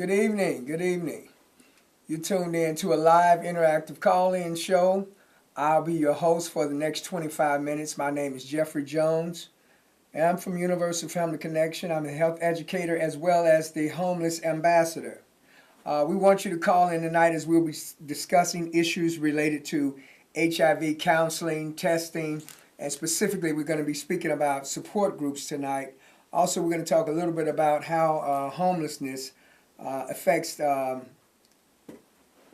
Good evening. Good evening. You tuned in to a live interactive call-in show. I'll be your host for the next 25 minutes. My name is Jeffrey Jones, and I'm from Universal Family Connection. I'm a health educator as well as the homeless ambassador. We want you to call in tonight as we'll be discussing issues related to HIV counseling, testing, and specifically we're going to be speaking about support groups tonight. Also, we're going to talk a little bit about how homelessness affects HIV,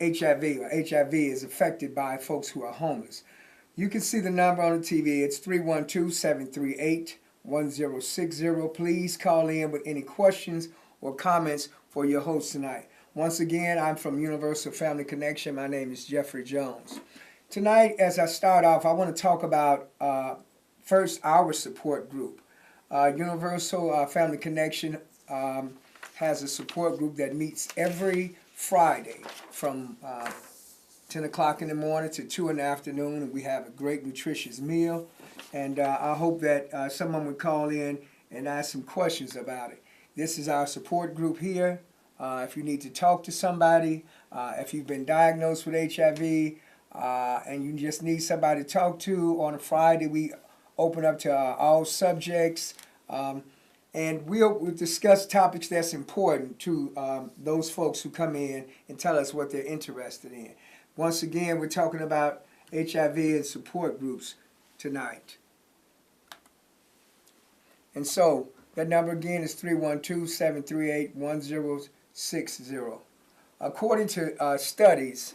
or HIV is affected by folks who are homeless. You can see the number on the TV. It's 312-738-1060. Please call in with any questions or comments for your host tonight. Once again, I'm from Universal Family Connection. My name is Jeffrey Jones. Tonight, as I start off, I want to talk about first our support group. Universal Family Connection has a support group that meets every Friday from 10 o'clock in the morning to 2 in the afternoon, and we have a great nutritious meal. And I hope that someone would call in and ask some questions about it. This is our support group here. If you need to talk to somebody, if you've been diagnosed with HIV, and you just need somebody to talk to, on a Friday we open up to all subjects. And we'll discuss topics that's important to those folks who come in and tell us what they're interested in. Once again, we're talking about HIV and support groups tonight. And so, that number again is 312-738-1060. According to studies,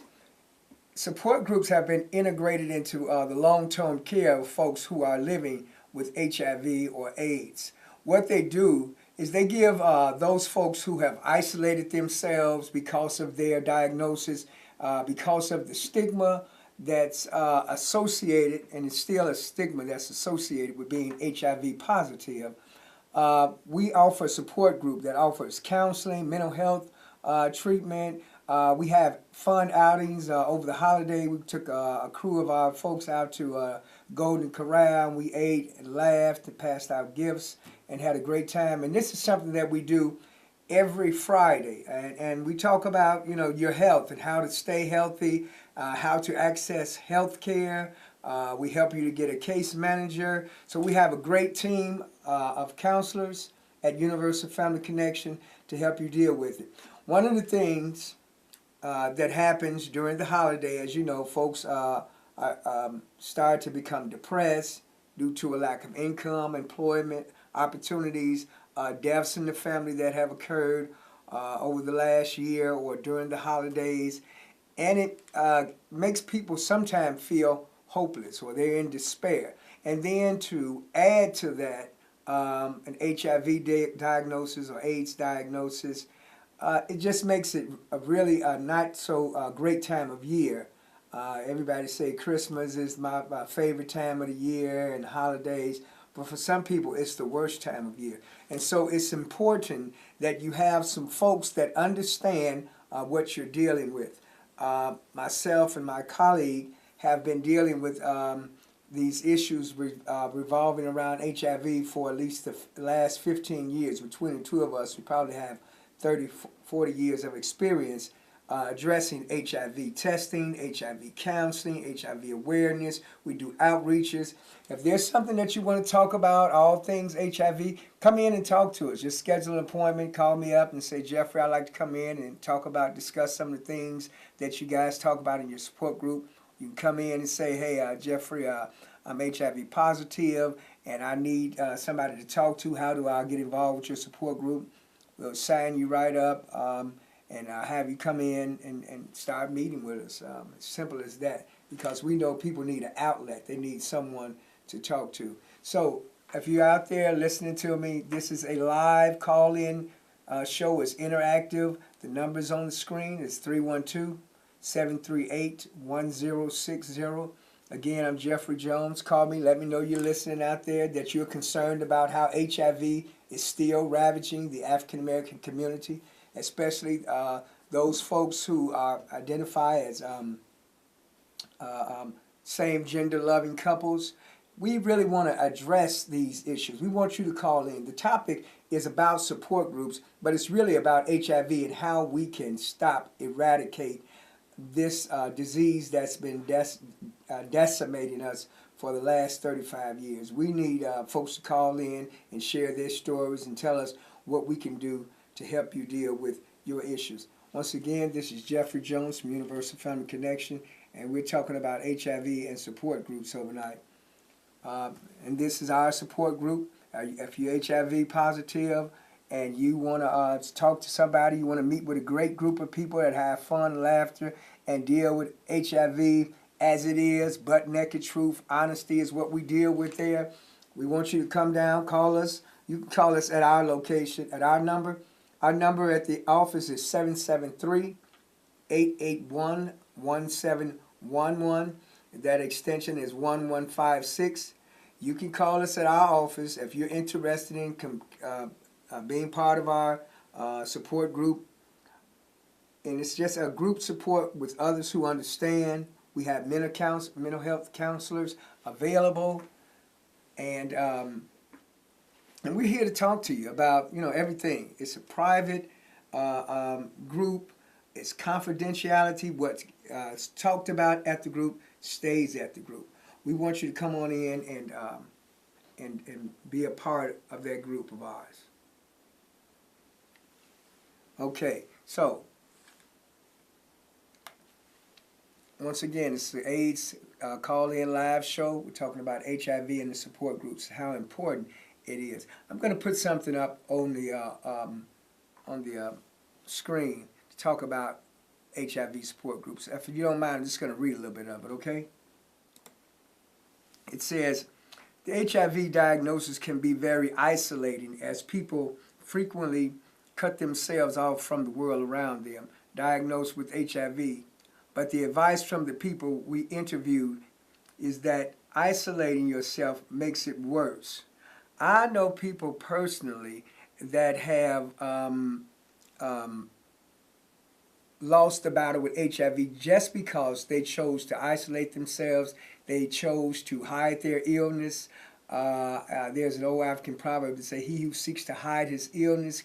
support groups have been integrated into the long-term care of folks who are living with HIV or AIDS. What they do is they give those folks who have isolated themselves because of their diagnosis, because of the stigma that's associated, and it's still a stigma that's associated with being HIV positive. We offer a support group that offers counseling, mental health treatment. We have fun outings. Over the holiday, we took a crew of our folks out to Golden Corral, and we ate and laughed and passed out gifts and had a great time. And this is something that we do every Friday. And we talk about, your health and how to stay healthy, how to access health care. We help you to get a case manager. So we have a great team of counselors at Universal Family Connection to help you deal with it. One of the things that happens during the holiday, as you know, folks start to become depressed due to a lack of income, employment opportunities, deaths in the family that have occurred over the last year or during the holidays. And it makes people sometimes feel hopeless or they're in despair. And then to add to that an HIV diagnosis or AIDS diagnosis, it just makes it a really not so great time of year. Everybody say Christmas is my favorite time of the year and holidays, but for some people it's the worst time of year. And so it's important that you have some folks that understand what you're dealing with. Myself and my colleague have been dealing with these issues revolving around HIV for at least the last 15 years. Between the two of us, we probably have 30, 40 years of experience addressing HIV testing, HIV counseling, HIV awareness. We do outreaches. If there's something that you want to talk about, all things HIV, come in and talk to us. Just schedule an appointment, call me up and say, Jeffrey, I'd like to come in and discuss some of the things that you guys talk about in your support group. You can come in and say, hey, Jeffrey, I'm HIV positive and I need somebody to talk to. How do I get involved with your support group? We'll sign you right up and have you come in and start meeting with us. As simple as that, because we know people need an outlet. They need someone to talk to. So if you're out there listening to me, this is a live call-in show. It's interactive. The number's on the screen. It's 312-738-1060. Again, I'm Jeffrey Jones. Call me. Let me know you're listening out there, that you're concerned about how HIV is still ravaging the African American community, especially those folks who identify as same gender loving couples. We really want to address these issues. We want you to call in. The topic is about support groups, but it's really about HIV and how we can stop, eradicate this disease that's been decimating us for the last 35 years. We need folks to call in and share their stories and tell us what we can do to help you deal with your issues. Once again, this is Jeffrey Jones from Universal Family Connection, and we're talking about HIV and support groups overnight. And this is our support group. If you're HIV positive and you want to talk to somebody, you want to meet with a great group of people that have fun, laughter, and deal with HIV as it is, butt naked truth, honesty is what we deal with there. We want you to come down, call us. You can call us at our location, at our number. Our number at the office is 773-881-1711. That extension is 1156. You can call us at our office if you're interested in being part of our support group. And it's just a group support with others who understand. We have mental health counselors available, and we're here to talk to you about everything. It's a private group. It's confidentiality. What's talked about at the group stays at the group. We want you to come on in and be a part of that group of ours. Okay, so once again, it's the AIDS call-in live show. We're talking about HIV and the support groups, how important it is. I'm going to put something up on the screen to talk about HIV support groups. If you don't mind, I'm just going to read a little bit of it, okay? It says, the HIV diagnosis can be very isolating as people frequently cut themselves off from the world around them, diagnosed with HIV. But the advice from the people we interviewed is that isolating yourself makes it worse. I know people personally that have lost the battle with HIV just because they chose to isolate themselves. They chose to hide their illness. There's an old African proverb that says, he who seeks to hide his illness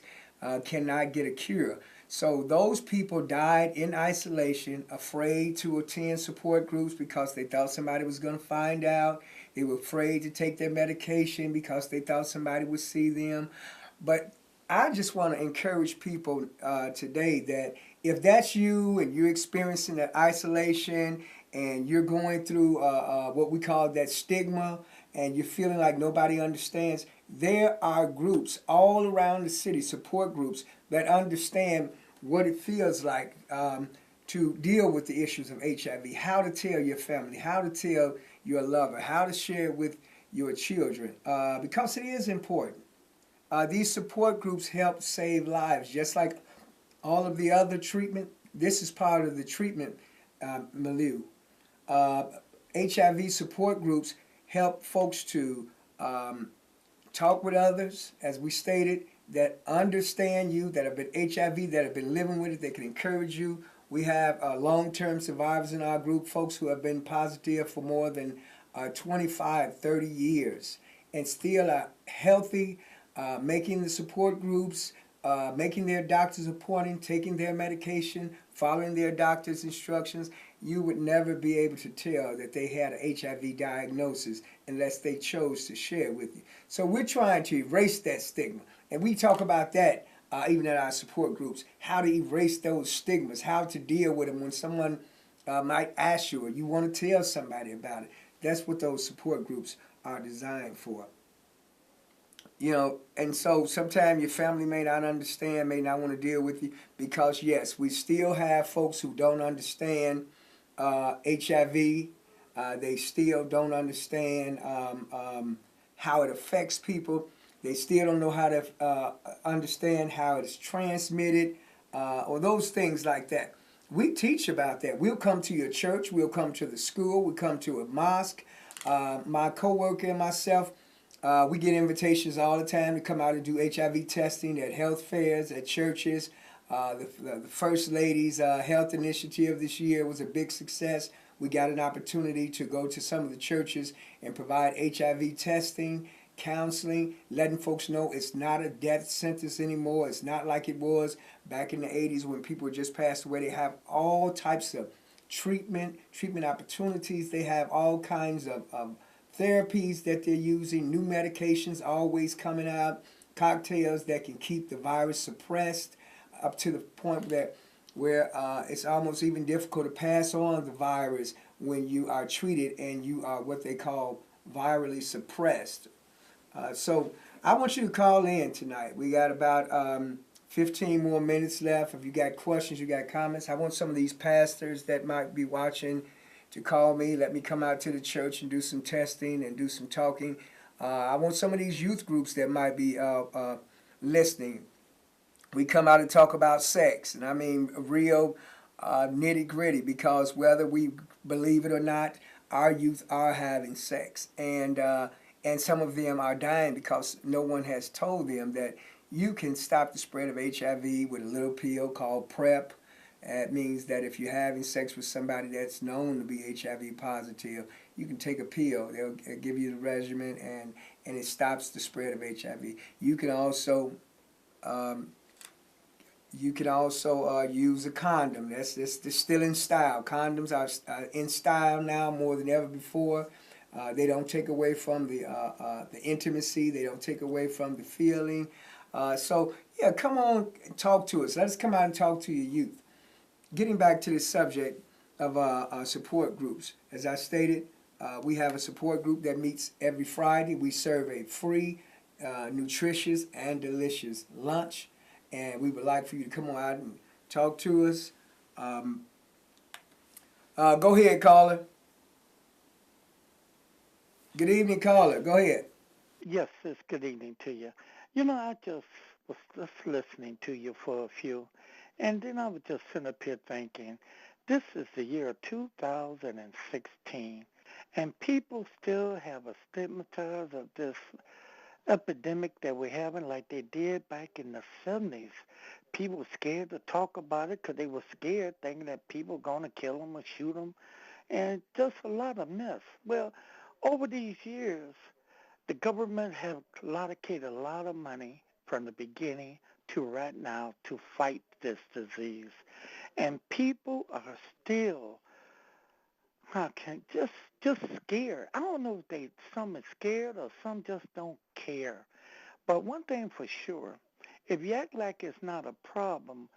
cannot get a cure. So those people died in isolation, afraid to attend support groups because they thought somebody was going to find out. They were afraid to take their medication because they thought somebody would see them. But I just want to encourage people today that if that's you and you're experiencing that isolation and you're going through what we call that stigma and you're feeling like nobody understands, there are groups all around the city, support groups, that understand what it feels like to deal with the issues of HIV, how to tell your family, how to tell your lover, how to share it with your children, because it is important. These support groups help save lives, just like all of the other treatment. This is part of the treatment milieu. HIV support groups help folks to talk with others, as we stated, that understand you, that have been HIV, that have been living with it, that can encourage you. We have long-term survivors in our group, folks who have been positive for more than 25, 30 years and still are healthy, making the support groups, making their doctor's appointment, taking their medication, following their doctor's instructions. You would never be able to tell that they had an HIV diagnosis unless they chose to share with you. So we're trying to erase that stigma. And we talk about that even at our support groups, how to erase those stigmas, how to deal with them when someone might ask you or you want to tell somebody about it. That's what those support groups are designed for. And so sometimes your family may not understand, may not want to deal with you because, yes, we still have folks who don't understand HIV. They still don't understand how it affects people. They still don't know how to understand how it's transmitted or those things like that. We teach about that. We'll come to your church. We'll come to the school. We'll come to a mosque. My coworker and myself, we get invitations all the time to come out and do HIV testing at health fairs, at churches. The First Lady's health initiative this year was a big success. We got an opportunity to go to some of the churches and provide HIV testing counseling, letting folks know it's not a death sentence anymore. It's not like it was back in the 80s when people just passed away. They have all types of treatment opportunities. They have all kinds of therapies that they're using, new medications always coming out, cocktails that can keep the virus suppressed up to the point that where it's almost even difficult to pass on the virus when you are treated and you are what they call virally suppressed. So I want you to call in tonight. We got about 15 more minutes left. If you got questions, you got comments, I want some of these pastors that might be watching to call me. Let me come out to the church and do some testing and do some talking. I want some of these youth groups that might be listening. We come out and talk about sex, and I mean real nitty gritty, because whether we believe it or not, our youth are having sex, and some of them are dying because no one has told them that you can stop the spread of HIV with a little pill called PrEP. It means that if you're having sex with somebody that's known to be HIV positive, you can take a pill. They'll give you the regimen, and it stops the spread of HIV. You can also use a condom. That's still in style. Condoms are in style now more than ever before. They don't take away from the intimacy. They don't take away from the feeling. So yeah, come on and talk to us. Let us come out and talk to your youth. Getting back to this subject of support groups, as I stated, we have a support group that meets every Friday. We serve a free, nutritious, and delicious lunch. And we would like for you to come on out and talk to us. Go ahead, caller. Good evening, caller. Go ahead. Yes, it's good evening to you. You know, I just was just listening to you for a few, and then I was just sitting up here thinking, this is the year 2016, and people still have a stigmatized of this epidemic that we're having like they did back in the 70s. People were scared to talk about it because they were scared, thinking that people were going to kill them or shoot them, and just a lot of mess. Well, over these years, the government have allocated a lot of money from the beginning to right now to fight this disease. And people are still just scared. I don't know if some is scared or some just don't care. But one thing for sure, if you act like it's not a problem,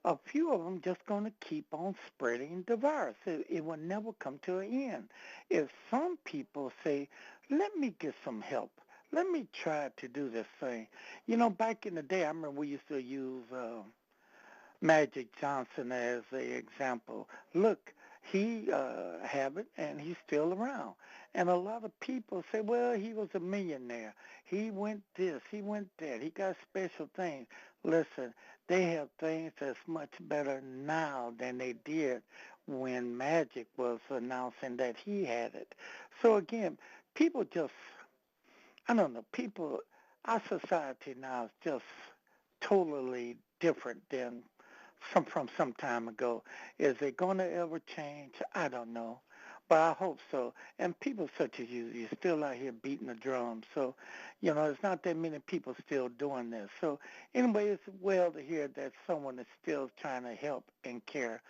a few of them just going to keep on spreading the virus. It will never come to an end. If some people say, let me get some help, let me try to do this thing. You know, back in the day, I remember we used to use Magic Johnson as an example. Look, he have it and he's still around. And a lot of people say, well, he was a millionaire. He went this, he went that. He got special things. Listen, they have things that's much better now than they did when Magic was announcing that he had it. So again, people just, I don't know, people, our society now is just totally different than from some time ago. Is it going to ever change? I don't know. But I hope so. And people such as you, you're still out here beating the drum. So, you know, there's not that many people still doing this. So anyway, it's well to hear that someone is still trying to help and care.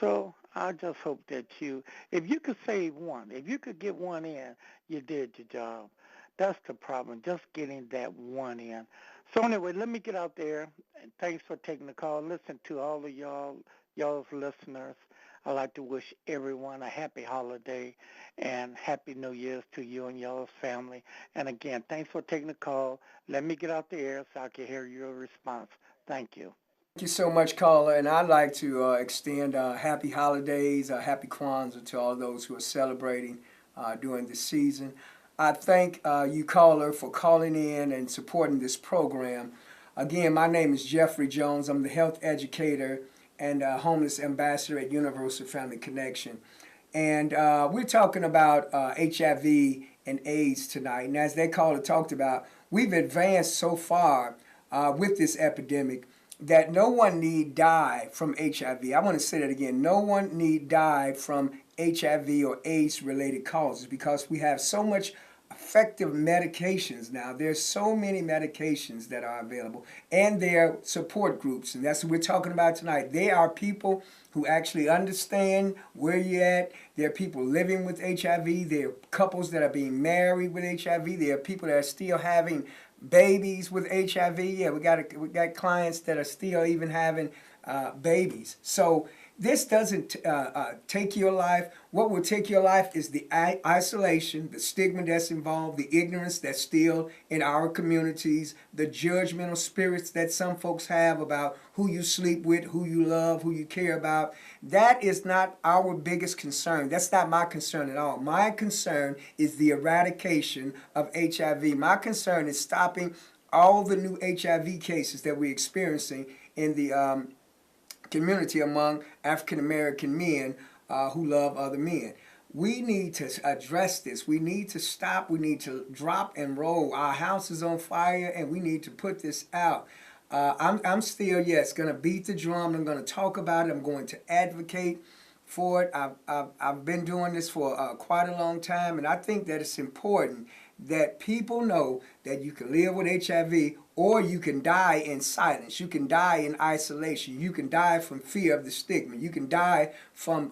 So I just hope that if you could save one, if you could get one in, you did your job. That's the problem, just getting that one in. So anyway, let me get out there, and thanks for taking the call. Listen to all of y'all's listeners. I'd like to wish everyone a happy holiday and happy New Year's to you and y'all's family. And again, thanks for taking the call. Let me get out the air so I can hear your response. Thank you. Thank you so much, caller. And I'd like to extend happy holidays, happy Kwanzaa to all those who are celebrating during this season. I thank you, caller, for calling in and supporting this program. Again, my name is Jeffrey Jones. I'm the health educator and homeless ambassador at Universal Family Connection. And we're talking about HIV and AIDS tonight. And as that caller talked about, we've advanced so far with this epidemic that no one need die from HIV. I want to say that again. No one need die from HIV or AIDS-related causes because we have so much effective medications now. There's so many medications that are available, and there are support groups, and that's what we're talking about tonight. They are people who actually understand where you're at. There are people living with HIV. There are couples that are being married with HIV. There are people that are still having babies with HIV. Yeah, we got clients that are still even having babies. So this doesn't take your life. What will take your life is the isolation, the stigma that's involved, the ignorance that's still in our communities, the judgmental spirits that some folks have about who you sleep with, who you love, who you care about. That is not our biggest concern. That's not my concern at all. My concern is the eradication of HIV. My concern is stopping all the new HIV cases that we're experiencing in the community among African American men who love other men. We need to address this. We need to stop. We need to drop and roll. Our house is on fire, and we need to put this out. I'm still, yes, going to beat the drum. I'm going to talk about it. I'm going to advocate for it. I've been doing this for quite a long time, and I think that it's important that people know that you can live with HIV or you can die in silence. You can die in isolation. You can die from fear of the stigma. You can die from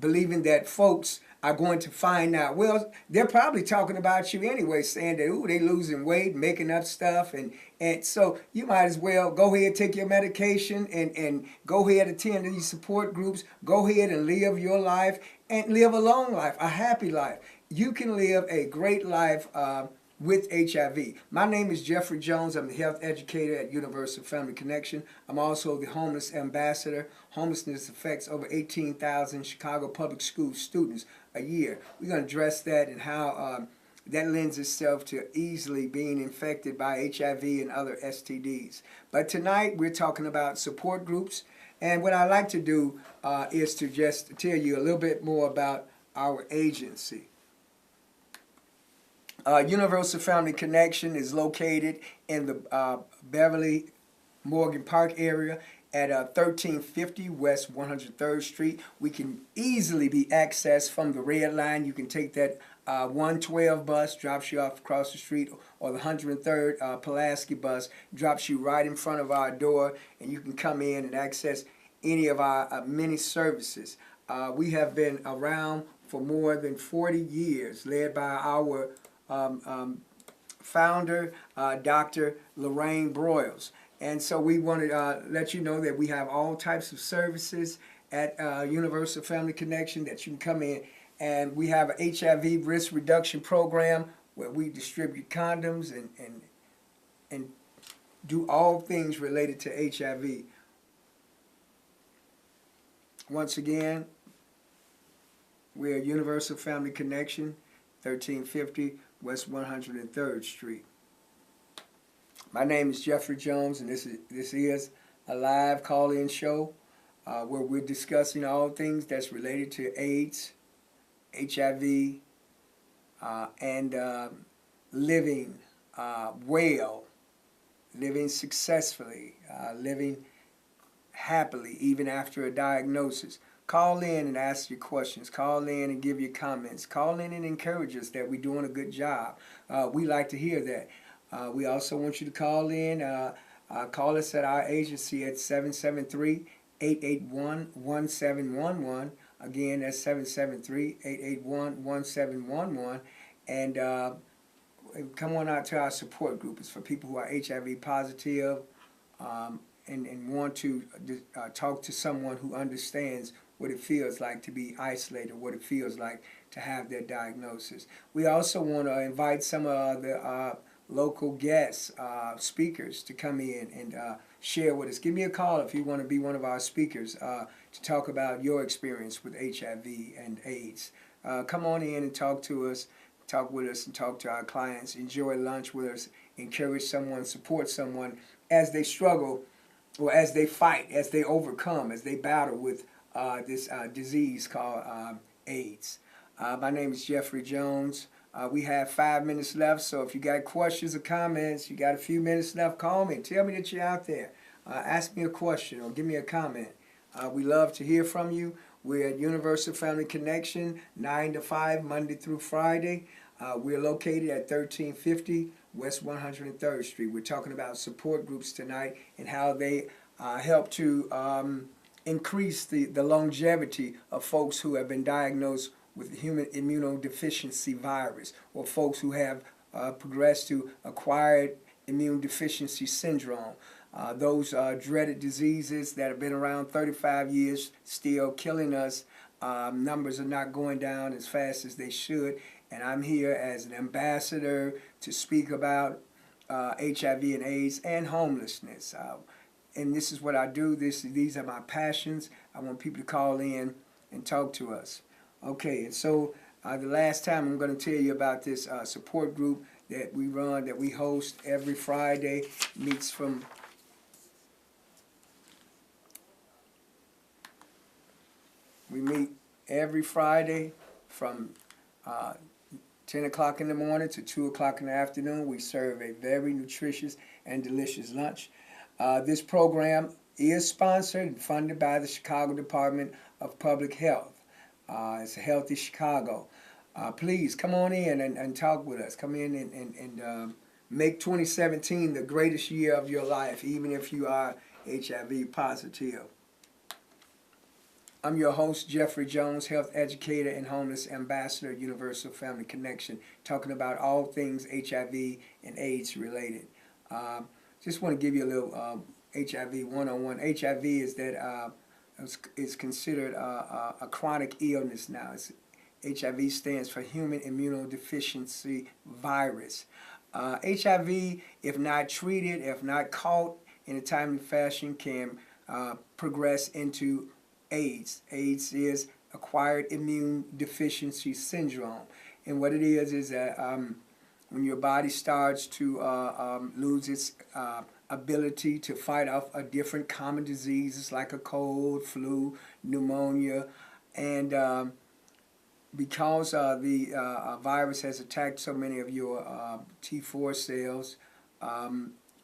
believing that folks are going to find out. Well, they're probably talking about you anyway, saying that, ooh, they losing weight, making up stuff. And so you might as well go ahead, take your medication, and go ahead, attend these support groups. Go ahead and live your life and live a long life, a happy life. You can live a great life with HIV. My name is Jeffrey Jones. I'm the health educator at Universal Family Connection. I'm also the homeless ambassador. Homelessness affects over 18,000 Chicago public school students a year. We're going to address that and how that lends itself to easily being infected by HIV and other STDs. But tonight we're talking about support groups. And what I like to do is to just tell you a little bit more about our agency. Universal Family Connection is located in the Beverly Morgan Park area at 1350 West 103rd Street. We can easily be accessed from the Red Line. You can take that 112 bus, drops you off across the street, or the 103rd Pulaski bus, drops you right in front of our door, and you can come in and access any of our many services. We have been around for more than 40 years, led by our founder, Dr. Lorraine Broyles. And so we want to let you know that we have all types of services at Universal Family Connection that you can come in. And we have an HIV risk reduction program where we distribute condoms and do all things related to HIV. Once again, we're Universal Family Connection, 1350 West 103rd Street. My name is Jeffrey Jones, and this is a live call-in show where we're discussing all things that's related to AIDS, HIV, and living well, living successfully, living happily even after a diagnosis. Call in and ask your questions. Call in and give your comments. Call in and encourage us that we're doing a good job. We like to hear that. We also want you to call in. Call us at our agency at 773-881-1711. Again, that's 773-881-1711. And come on out to our support group. It's for people who are HIV positive and want to talk to someone who understands what it feels like to be isolated, what it feels like to have their diagnosis. We also want to invite some of the local guests, speakers, to come in and share with us. Give me a call if you want to be one of our speakers to talk about your experience with HIV and AIDS. Come on in and talk to us, talk with us, and talk to our clients. Enjoy lunch with us. Encourage someone, support someone as they struggle, or as they fight, as they overcome, as they battle with this disease called AIDS. My name is Jeffrey Jones. We have 5 minutes left, so if you got questions or comments, you got a few minutes left, call me. Tell me that you're out there. Ask me a question or give me a comment. We love to hear from you. We're at Universal Family Connection, 9 to 5, Monday through Friday. We're located at 1350 West 103rd Street. We're talking about support groups tonight and how they help to increase the longevity of folks who have been diagnosed with human immunodeficiency virus, or folks who have progressed to acquired immune deficiency syndrome. Those dreaded diseases that have been around 35 years still killing us. Numbers are not going down as fast as they should, and I'm here as an ambassador to speak about HIV and AIDS and homelessness. And this is what I do. These are my passions. I want people to call in and talk to us. Okay, and so the last time I'm going to tell you about this support group that we run, that we host every Friday. Meets from We meet every Friday from 10 o'clock in the morning to 2 o'clock in the afternoon. We serve a very nutritious and delicious lunch. This program is sponsored and funded by the Chicago Department of Public Health. It's a Healthy Chicago. Please come on in and talk with us. Come in and make 2017 the greatest year of your life, even if you are HIV positive. I'm your host, Jeffrey Jones, health educator and homeless ambassador at Universal Family Connection, talking about all things HIV and AIDS related. Just want to give you a little HIV 101. HIV is considered a chronic illness now. HIV stands for human immunodeficiency virus. HIV, if not treated, if not caught in a timely fashion, can progress into AIDS. AIDS is acquired immune deficiency syndrome. And what it is that when your body starts to lose its ability to fight off a different common diseases like a cold, flu, pneumonia, and because the virus has attacked so many of your T4 cells,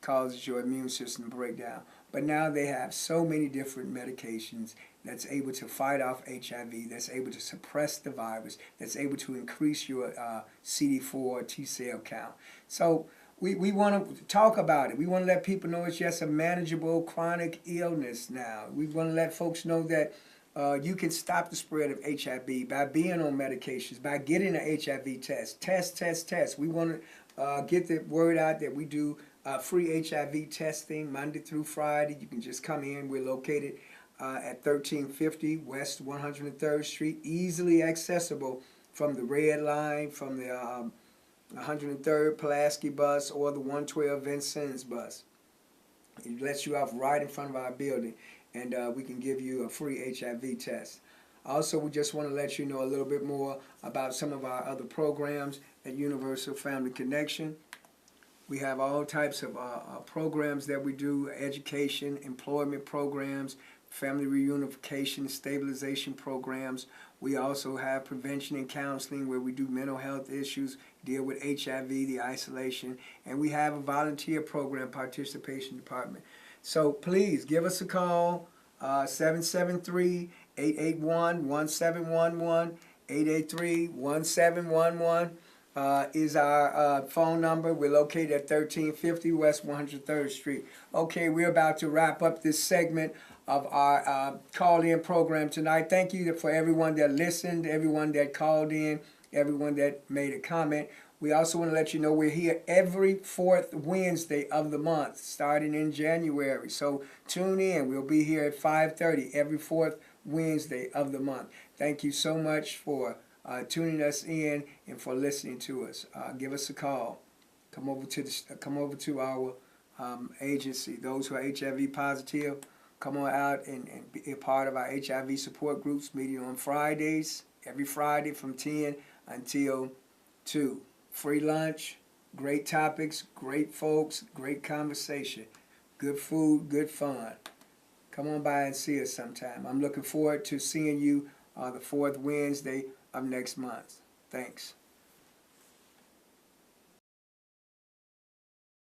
causes your immune system to break down. But now they have so many different medications that's able to fight off HIV, that's able to suppress the virus, that's able to increase your CD4 T cell count. So we want to talk about it. We want to let people know it's just a manageable chronic illness now. We want to let folks know that you can stop the spread of HIV by being on medications, by getting an HIV test. Test. We want to get the word out that we do free HIV testing Monday through Friday. You can just come in. We're located at 1350 West 103rd Street, easily accessible from the Red Line, from the 103rd Pulaski bus or the 112 Vincennes bus. It lets you off right in front of our building, and we can give you a free HIV test. Also, we just want to let you know a little bit more about some of our other programs at Universal Family Connection. We have all types of programs that we do: education, employment programs, family reunification, stabilization programs. We also have prevention and counseling where we do mental health issues, deal with HIV, the isolation, and we have a volunteer program participation department. So please give us a call, 773-881-1711, 883-1711. Is our phone number. We're located at 1350 West 103rd Street. Okay, we're about to wrap up this segment of our call-in program tonight. Thank you for everyone that listened, everyone that called in, everyone that made a comment. We also want to let you know we're here every fourth Wednesday of the month, starting in January. So tune in. We'll be here at 5:30 every fourth Wednesday of the month. Thank you so much for tuning us in and for listening to us. Give us a call. Come over to our agency. Those who are HIV positive, come on out and be a part of our HIV support groups meeting on Fridays, every Friday from 10 until 2. Free lunch, great topics, great folks, great conversation, good food, good fun. Come on by and see us sometime. I'm looking forward to seeing you the fourth Wednesday of next month. Thanks.